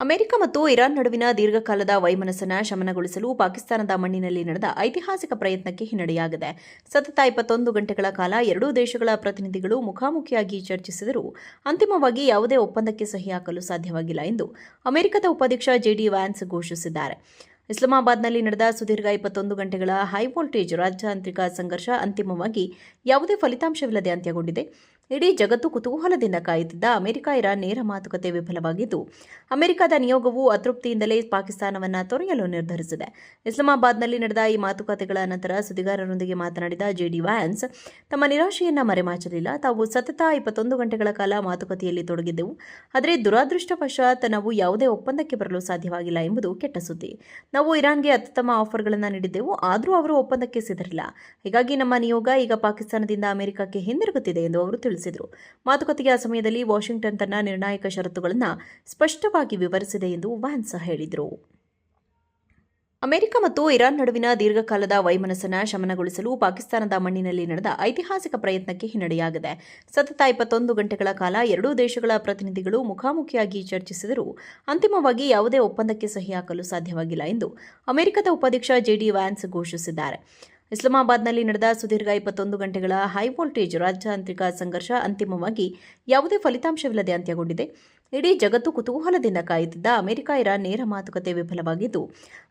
America ಮತ್ತು Iran ನಡುವಿನ ದೀರ್ಘಕಾಲದ ವೈಮನಸ್ಸನ್ನ ಶಮನಗೊಳಿಸಲು ಪಾಕಿಸ್ತಾನದ ಮಣ್ಣಿನಲ್ಲಿ ನಡೆದ ಐತಿಹಾಸಿಕ ಪ್ರಯತ್ನಕ್ಕೆ ಹಿನ್ನಡೆಯಾಗಿದೆ. ಸತತ 21 ಗಂಟೆಗಳ ಕಾಲ ಎರಡೂ ದೇಶಗಳ ಪ್ರತಿನಿಧಿಗಳು ಮುಖಾಮುಖಿಯಾಗಿ ಚರ್ಚಿಸಿದರೂ ಅಂತಿಮವಾಗಿ ಯಾವುದೇ ಒಪ್ಪಂದಕ್ಕೆ ಸಹಿ ಹಾಕಲು ಸಾಧ್ಯವಾಗಿಲ್ಲ ಎಂದು ಅಮೆರಿಕದ ಉಪಾಧ್ಯಕ್ಷ ಜೆಡಿ ವ್ಯಾನ್ಸ್ ಘೋಷಿಸಿದ್ದಾರೆ. ಇಸ್ಲಾಮಾಬಾದ್ನಲ್ಲಿ ನಡೆದ ಸುದೀರ್ಘ 21 ಗಂಟೆಗಳ ಹೈವೋಲ್ಟೇಜ್ ರಾಜತಾಂತ್ರಿಕ ಸಂಘರ್ಷ ಅಂತಿಮವಾಗಿ ಯಾವುದೇ ಫಲಿತಾಂಶವಿಲ್ಲದೆ ಅಂತ್ಯಗೊಂಡಿದೆ. ಇಡೀ ಜಗತ್ತು ಕುತೂಹಲದಿಂದ ಕಾಯುತ್ತಿದ್ದ ಅಮೆರಿಕ-ಇರಾನ್ ನೇರ ಮಾತುಕತೆ ವಿಫಲವಾಗಿದ್ದು, ಅಮೆರಿಕದ ನಿಯೋಗವು ಅತೃಪ್ತಿಯಿಂದಲೇ ಪಾಕಿಸ್ತಾನವನ್ನು ತೊರೆಯಲು ನಿರ್ಧರಿಸಿದೆ. ಇಸ್ಲಾಮಾಬಾದ್ನಲ್ಲಿ ನಡೆದ ಈ ಮಾತುಕತೆಗಳ ನಂತರ ಸುದ್ದಿಗಾರರೊಂದಿಗೆ ಮಾತನಾಡಿದ ಜೆಡಿ ವ್ಯಾನ್ಸ್, ತಮ್ಮ ನಿರಾಶೆಯನ್ನ ಮರೆಮಾಚಲಿಲ್ಲ. ತಾವು ಸತತ 21 ಗಂಟೆಗಳ ಕಾಲ ಮಾತುಕತೆಯಲ್ಲಿ ತೊಡಗಿದ್ದೆವು, ಆದರೆ ದುರಾದೃಷ್ಟವಶಾತ್ ನಾವು ಯಾವುದೇ ಒಪ್ಪಂದಕ್ಕೆ ಬರಲು ಸಾಧ್ಯವಾಗಿಲ್ಲ ಎಂಬುದು ಕೆಟ್ಟ ಸುದ್ದಿ. ನಾವು ಇರಾನ್ಗೆ ಅತ್ಯುತ್ತಮ ಆಫರ್ಗಳನ್ನು ನೀಡಿದ್ದೆವು, ಆದರೂ ಅವರು ಒಪ್ಪಂದಕ್ಕೆ ಸಿದ್ಧರಿಲ್ಲ. ಹೀಗಾಗಿ ನಮ್ಮ ನಿಯೋಗ ಈಗ ಪಾಕಿಸ್ತಾನದಿಂದ ಅಮೆರಿಕಕ್ಕೆ ಹಿಂದಿರುಗುತ್ತಿದೆ ಎಂದು ಅವರು ತಿಳಿಸಿದರು. ಮಾತುಕತೆಯ ಸಮಯದಲ್ಲಿ ವಾಷಿಂಗ್ಟನ್ ತನ್ನ ನಿರ್ಣಾಯಕ ಷರತ್ತುಗಳನ್ನು ಸ್ಪಷ್ಟವಾಗಿ ವಿವರಿಸಿದೆ ಎಂದು ವ್ಯಾನ್ಸ್ ಹೇಳಿದರು. ಅಮೆರಿಕ ಮತ್ತು ಇರಾನ್ ನಡುವಿನ ದೀರ್ಘಕಾಲದ ವೈಮನಸ್ಸನ್ನ ಶಮನಗೊಳಿಸಲು ಪಾಕಿಸ್ತಾನದ ಮಣ್ಣಿನಲ್ಲಿ ನಡೆದ ಐತಿಹಾಸಿಕ ಪ್ರಯತ್ನಕ್ಕೆ ಹಿನ್ನಡೆಯಾಗಿದೆ. ಸತತ 21 ಗಂಟೆಗಳ ಕಾಲ ಎರಡೂ ದೇಶಗಳ ಪ್ರತಿನಿಧಿಗಳು ಮುಖಾಮುಖಿಯಾಗಿ ಚರ್ಚಿಸಿದರೂ ಅಂತಿಮವಾಗಿ ಯಾವುದೇ ಒಪ್ಪಂದಕ್ಕೆ ಸಹಿ ಹಾಕಲು ಸಾಧ್ಯವಾಗಿಲ್ಲ ಎಂದು ಅಮೆರಿಕದ ಉಪಾಧ್ಯಕ್ಷ ಜೆಡಿ ವ್ಯಾನ್ಸ್ ಘೋಷಿಸಿದ್ದಾರೆ. ಇಸ್ಲಾಮಾಬಾದ್ನಲ್ಲಿ ನಡೆದ ಸುದೀರ್ಘ 21 ಗಂಟೆಗಳ ಹೈವೋಲ್ಟೇಜ್ ರಾಜತಾಂತ್ರಿಕ ಸಂಘರ್ಷ ಅಂತಿಮವಾಗಿ ಯಾವುದೇ ಫಲಿತಾಂಶವಿಲ್ಲದೆ ಅಂತ್ಯಗೊಂಡಿದೆ. ಇಡೀ ಜಗತ್ತು ಕುತೂಹಲದಿಂದ ಕಾಯುತ್ತಿದ್ದ ಅಮೆರಿಕ-ಇರಾನ್ ನೇರ ಮಾತುಕತೆ ವಿಫಲವಾಗಿದ್ದು,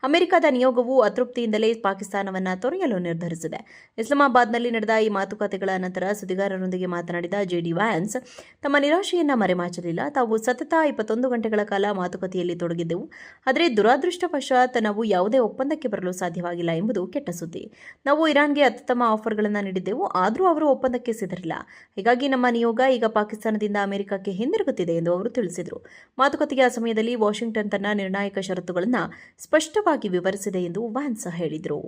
ಅಮೆರಿಕದ ನಿಯೋಗವು ಅತೃಪ್ತಿಯಿಂದಲೇ ಪಾಕಿಸ್ತಾನವನ್ನು ತೊರೆಯಲು ನಿರ್ಧರಿಸಿದೆ. ಇಸ್ಲಾಮಾಬಾದ್ನಲ್ಲಿ ನಡೆದ ಈ ಮಾತುಕತೆಗಳ ನಂತರ ಸುದ್ದಿಗಾರರೊಂದಿಗೆ ಮಾತನಾಡಿದ ಜೆಡಿ ವ್ಯಾನ್ಸ್, ತಮ್ಮ ನಿರಾಶೆಯನ್ನ ಮರೆಮಾಚಲಿಲ್ಲ. ತಾವು ಸತತ 21 ಗಂಟೆಗಳ ಕಾಲ ಮಾತುಕತೆಯಲ್ಲಿ ತೊಡಗಿದ್ದೆವು, ಆದರೆ ದುರಾದೃಷ್ಟವಶಾತ್ ನಾವು ಯಾವುದೇ ಒಪ್ಪಂದಕ್ಕೆ ಬರಲು ಸಾಧ್ಯವಾಗಿಲ್ಲ ಎಂಬುದು ಕೆಟ್ಟ ಸುದ್ದಿ. ನಾವು ಇರಾನ್ಗೆ ಅತ್ಯುತ್ತಮ ಆಫರ್ಗಳನ್ನು ನೀಡಿದ್ದೆವು, ಆದರೂ ಅವರು ಒಪ್ಪಂದಕ್ಕೆ ಸಿದ್ಧರಿಲ್ಲ. ಹೀಗಾಗಿ ನಮ್ಮ ನಿಯೋಗ ಈಗ ಪಾಕಿಸ್ತಾನದಿಂದ ಅಮೆರಿಕಕ್ಕೆ ಹಿಂದಿರುಗುತ್ತಿದೆ ಎಂದು ಅವರು ತಿಳಿಸಿದರು. ಮಾತುಕತೆಯ ಸಮಯದಲ್ಲಿ ವಾಷಿಂಗ್ಟನ್ ತನ್ನ ನಿರ್ಣಾಯಕ ಷರತ್ತುಗಳನ್ನು ಸ್ಪಷ್ಟವಾಗಿ ವಿವರಿಸಿದೆ ಎಂದು ವ್ಯಾನ್ಸ್ ಹೇಳಿದರು.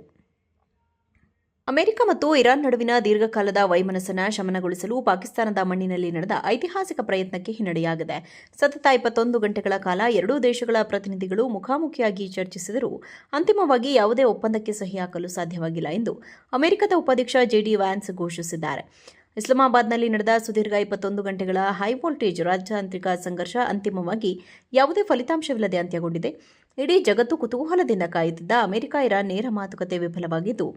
ಅಮೆರಿಕ ಮತ್ತು ಇರಾನ್ ನಡುವಿನ ದೀರ್ಘಕಾಲದ ವೈಮನಸ್ಸನ್ನ ಶಮನಗೊಳಿಸಲು ಪಾಕಿಸ್ತಾನದ ಮಣ್ಣಿನಲ್ಲಿ ನಡೆದ ಐತಿಹಾಸಿಕ ಪ್ರಯತ್ನಕ್ಕೆ ಹಿನ್ನಡೆಯಾಗಿದೆ. ಸತತ 21 ಗಂಟೆಗಳ ಕಾಲ ಎರಡೂ ದೇಶಗಳ ಪ್ರತಿನಿಧಿಗಳು ಮುಖಾಮುಖಿಯಾಗಿ ಚರ್ಚಿಸಿದರೂ ಅಂತಿಮವಾಗಿ ಯಾವುದೇ ಒಪ್ಪಂದಕ್ಕೆ ಸಹಿ ಹಾಕಲು ಸಾಧ್ಯವಾಗಿಲ್ಲ ಎಂದು ಅಮೆರಿಕದ ಉಪಾಧ್ಯಕ್ಷ ಜೆಡಿ ವ್ಯಾನ್ಸ್ ಘೋಷಿಸಿದ್ದಾರೆ. ಇಸ್ಲಾಮಾಬಾದ್ನಲ್ಲಿ ನಡೆದ ಸುದೀರ್ಘ 21 ಗಂಟೆಗಳ ಹೈವೋಲ್ಟೇಜ್ ರಾಜತಾಂತ್ರಿಕ ಸಂಘರ್ಷ ಅಂತಿಮವಾಗಿ ಯಾವುದೇ ಫಲಿತಾಂಶವಿಲ್ಲದೆ ಅಂತ್ಯಗೊಂಡಿದೆ. ಇಡೀ ಜಗತ್ತು ಕುತೂಹಲದಿಂದ ಕಾಯುತ್ತಿದ್ದ ಅಮೆರಿಕ-ಇರಾನ್ ನೇರ ಮಾತುಕತೆ ವಿಫಲವಾಗಿದ್ದು,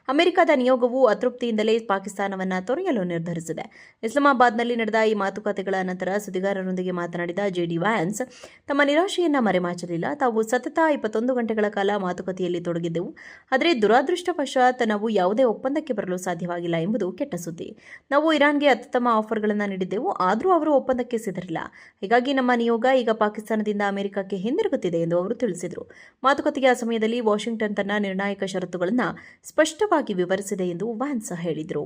ಅಮೆರಿಕದ ನಿಯೋಗವು ಅತೃಪ್ತಿಯಿಂದಲೇ ಪಾಕಿಸ್ತಾನವನ್ನು ತೊರೆಯಲು ನಿರ್ಧರಿಸಿದೆ. ಇಸ್ಲಾಮಾಬಾದ್ನಲ್ಲಿ ನಡೆದ ಈ ಮಾತುಕತೆಗಳ ನಂತರ ಸುದ್ದಿಗಾರರೊಂದಿಗೆ ಮಾತನಾಡಿದ ಜೆಡಿ ವ್ಯಾನ್ಸ್, ತಮ್ಮ ನಿರಾಶೆಯನ್ನ ಮರೆಮಾಚಲಿಲ್ಲ. ತಾವು ಸತತ 21 ಗಂಟೆಗಳ ಕಾಲ ಮಾತುಕತೆಯಲ್ಲಿ ತೊಡಗಿದ್ದೆವು, ಆದರೆ ದುರಾದೃಷ್ಟವಶಾತ್ ನಾವು ಯಾವುದೇ ಒಪ್ಪಂದಕ್ಕೆ ಬರಲು ಸಾಧ್ಯವಾಗಿಲ್ಲ ಎಂಬುದು ಕೆಟ್ಟ ಸುದ್ದಿ. ನಾವು ಇರಾನ್ಗೆ ಅತ್ಯುತ್ತಮ ಆಫರ್ಗಳನ್ನು ನೀಡಿದ್ದೆವು, ಆದರೂ ಅವರು ಒಪ್ಪಂದಕ್ಕೆ ಸಿದ್ಧರಿಲ್ಲ. ಹೀಗಾಗಿ ನಮ್ಮ ನಿಯೋಗ ಈಗ ಪಾಕಿಸ್ತಾನದಿಂದ ಅಮೆರಿಕಕ್ಕೆ ಹಿಂದಿರುಗುತ್ತಿದೆ ಎಂದು ಅವರು ತಿಳಿಸಿದರು. ಮಾತುಕತೆಯ ಸಮಯದಲ್ಲಿ ವಾಷಿಂಗ್ಟನ್ ತನ್ನ ನಿರ್ಣಾಯಕ ಷರತ್ತುಗಳನ್ನು ಸ್ಪಷ್ಟವಾಗಿ ವಿವರಿಸಿದೆ ಎಂದು ವ್ಯಾನ್ಸ್ ಹೇಳಿದರು.